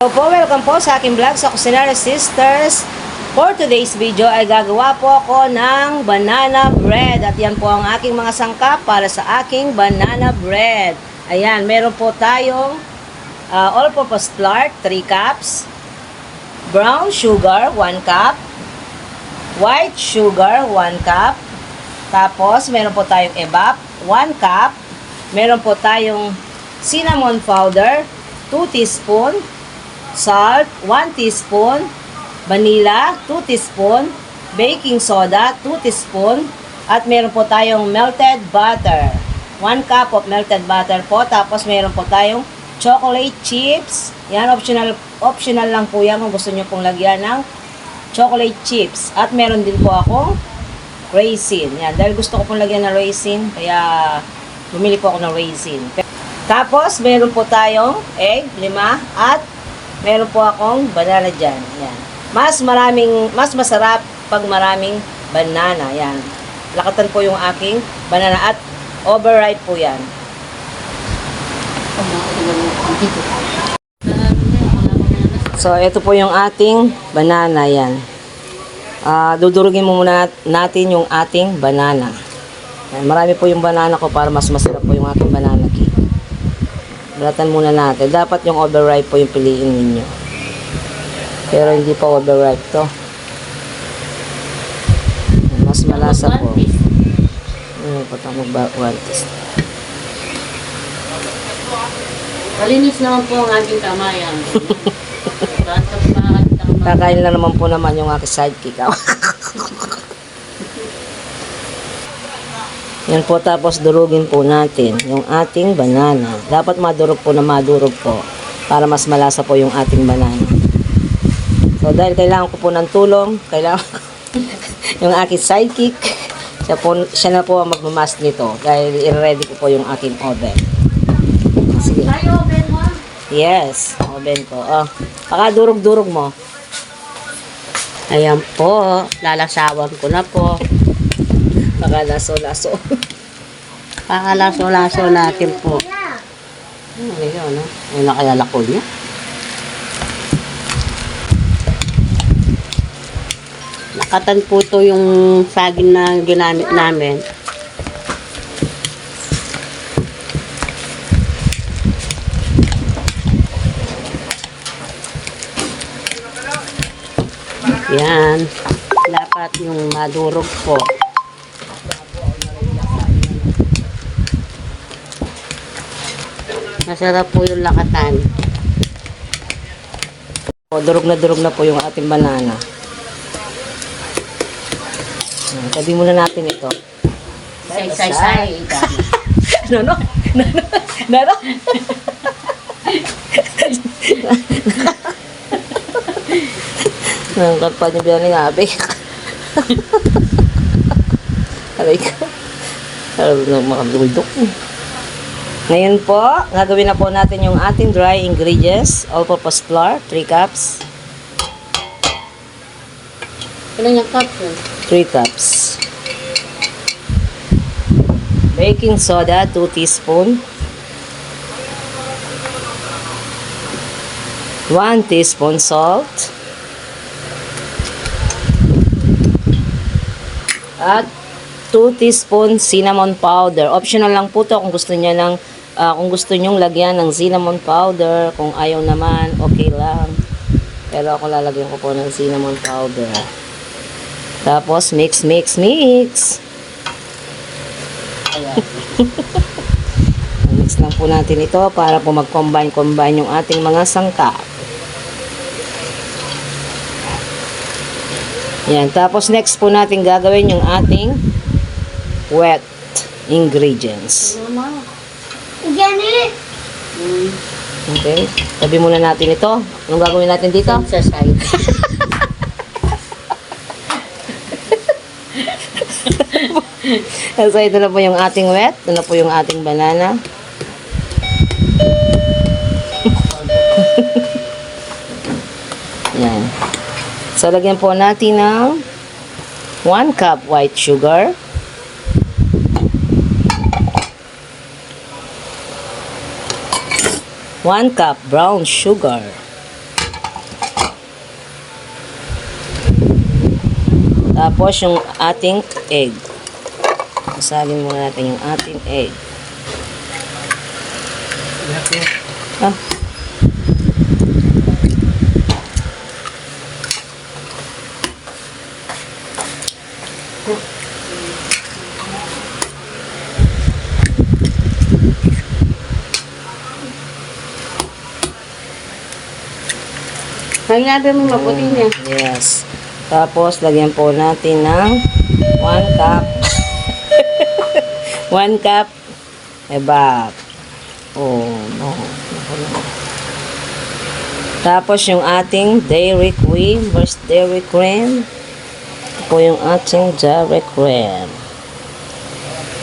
Welcome po sa aking vlog sa Kusinara Sisters. For today's video ay gagawa po ako ng banana bread. At yan po ang aking mga sangkap para sa aking banana bread. Ayan, meron po tayong all-purpose flour, 3 cups. Brown sugar, 1 cup. White sugar, 1 cup. Tapos, meron po tayong evap, 1 cup. Meron po tayong cinnamon powder, 2 teaspoon. Salt, 1 teaspoon. Vanilla, 2 teaspoon. Baking soda, 2 teaspoon. At meron po tayong melted butter. 1 cup of melted butter po. Tapos meron po tayong chocolate chips. Yan, optional lang po yan kung gusto nyo pong lagyan ng chocolate chips. At meron din po akong raisin. Yan, dahil gusto ko pong lagyan ng raisin, kaya bumili po ako ng raisin. Tapos, meron po tayong egg, 5, at meron po akong banana dyan. Yan. Mas masarap pag maraming banana. Yan. Lakatan po yung aking banana at overripe po yan. So, ito po yung ating banana. Yan. Dudurugin mo muna natin yung ating banana. Yan. Marami po yung banana ko para mas masarap po yung aking banana cake. Balatan muna natin. Dapat yung overripe po yung piliin ninyo. Pero hindi pa overripe to. Mas malasa po. Patang mag-1 Malinis naman po ang aking kamayan. Kakain lang naman po naman yung aking sidekick. Yan po, tapos durugin po natin yung ating banana. Dapat madurog po na madurog po para mas malasa po yung ating banana. So dahil kailangan ko po ng tulong, kailangan yung aking sidekick, siya na po ang magmamas nito dahil i-ready ko po yung aking oven. Sige. Oven mo? Yes, oven ko. Oh, pakadurog-durog mo. Ayan po, lalasawan ko na po. Pakalaso-laso. Pakalaso-laso natin po. Ano yun, no? Ano na kaya lako niya? Nakatan po ito yung saging na ginamit namin. Yan. Dapat yung madurog po. Masarap po yung lakatan. Durog na po yung ating banana. Tabi muna natin ito. Say. No. Nangkat niyo bilang ni Abe. Aray ka. Aray ka makabulldog. Ngayon po, gagawin na po natin yung ating dry ingredients. All-purpose flour, 3 cups. Ilan yung cup po? 3 cups. Baking soda, 2 teaspoon. 1 teaspoon salt. At 2 teaspoon cinnamon powder. Optional lang po to kung gusto niya ng kung gusto nyong lagyan ng cinnamon powder. Kung ayaw naman, okay lang. Pero ako lalagyan ko po ng cinnamon powder. Tapos mix. Mix lang po natin ito para po mag-combine yung ating mga sangkap. Yan. Tapos next po natin gagawin yung ating wet ingredients. Ganit! Okay. Tabi muna natin ito. Anong gagawin natin dito? Sa side. So ito na po yung ating wet. Ito na po yung ating banana. Yan. So lagyan po natin ng 1 cup white sugar. 1 cup brown sugar. Tapos yung ating egg. Masagin muna natin yung ating egg. Ah. Nangyari mo mabuti niya. Yes. Tapos, lagyan po natin ng 1 cup. 1 cup. Ebap. Oh, no. Tapos, yung ating dairy cream. Where's dairy cream? Ito po yung ating dairy cream.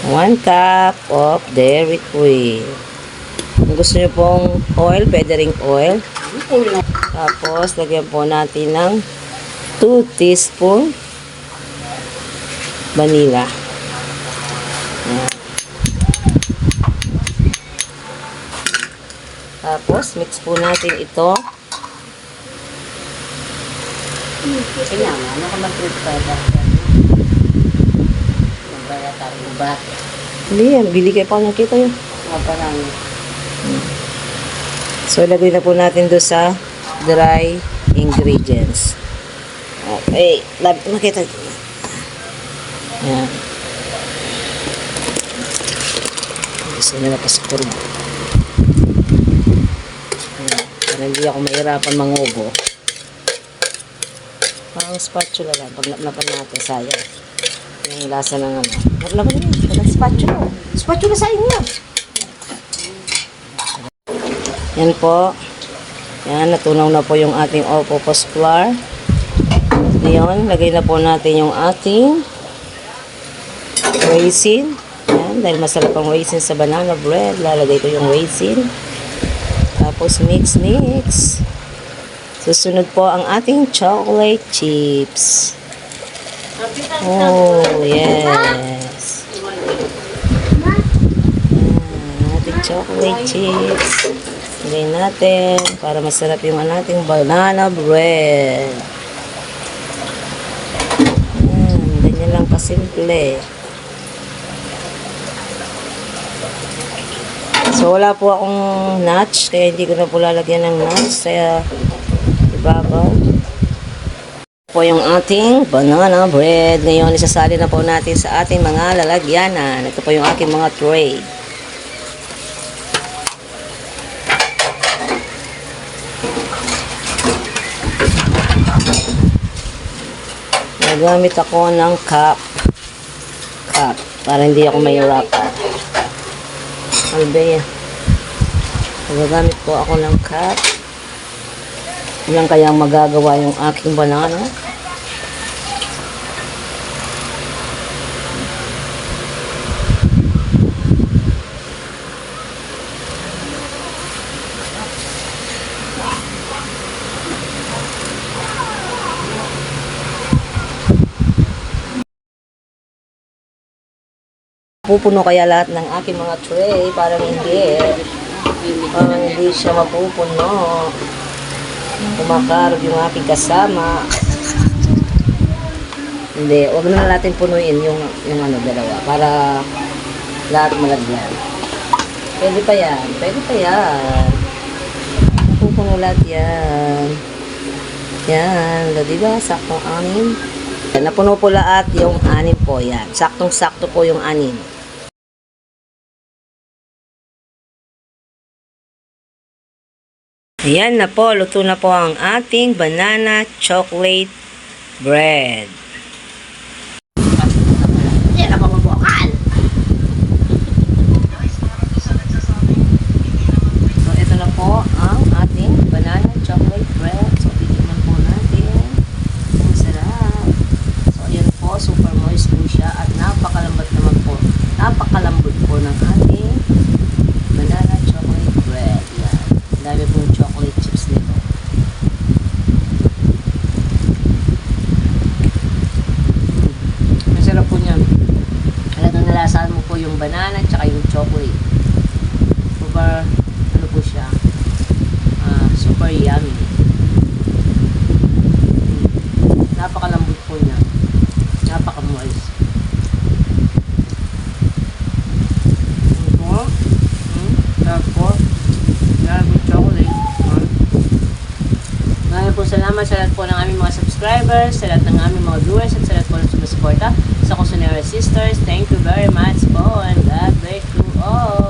1 cup of dairy cream. Kung gusto nyo pong oil, pwede ring oil. Tapos, lagyan po natin ng 2 teaspoon vanilla. Ayan. Tapos, mix po natin ito. Kaya nga, ano ka mag-fruit pa ba? Mabaya tayo ba? Hindi yan, bili kayo pa nakita yun. Maparami. So, lagay na po natin doon sa dry ingredients. Okay, nakita. Ayan. Gusto nila pa sa kurbo. Para hindi ako mahirapan mangubo. Parang spatula lang. Pag naplapan natin, sayang. Yung lasa ng ano. Naplapan yun. Parang spatula. Spatula sa inyo. Yan po. Yan, natunaw na po yung ating all-purpose flour. Ngayon, lagay na po natin yung ating raisin. Yan, dahil masarap ang raisin sa banana bread, lalagay ko yung raisin. Tapos mix. Susunod po ang ating chocolate chips. Oh, yes. Ating chocolate chips. Lagay natin para masarap yung ating banana bread. Ganyan lang kasimple. So, wala po akong nuts, kaya hindi ko na po lalagyan ng nuts. Kaya, ibabaw. Po yung ating banana bread. Ngayon, isasali na po natin sa ating mga lalagyanan. Ito po yung aking mga tray. Nagamit ako ng cup para hindi ako mahirapan. Albe, gagamit po ako ng cup. Yan kaya magagawa yung aking banana. Pupuno kaya lahat ng aking mga tray para hindi siya mapupuno. Kumakarog yung aking kasama. Hindi, wag na natin punuin yung dalawa para lahat malagyan. Pwede pa yan. Pupuno lahat yan. Yan, diba? Saktong 6. Napuno po lahat yung 6 po yan. Saktong-sakto po yung 6. Ayan na po, luto na po ang ating banana chocolate bread. Yan ako mabukan. So, ito na po ang ating banana chocolate bread. So, titignan po natin. Ang sarap. So, ayan po, super moist po siya at napakalambot naman po. Napakalambot po ng ating banana chocolate bread. Yan. Dami pong chocolate chips nito. Masarap po niyan. Talagang nalasahan mo po yung banana at yung chocolate. Super, ano po siya? Super yummy. Napakalambot po niya. salamat sa lahat po ng aming mga subscribers, sa lahat ng aming mga viewers, at sa lahat po ng sumusuporta sa Kusinera Sisters. Thank you very much po, and God bless you all.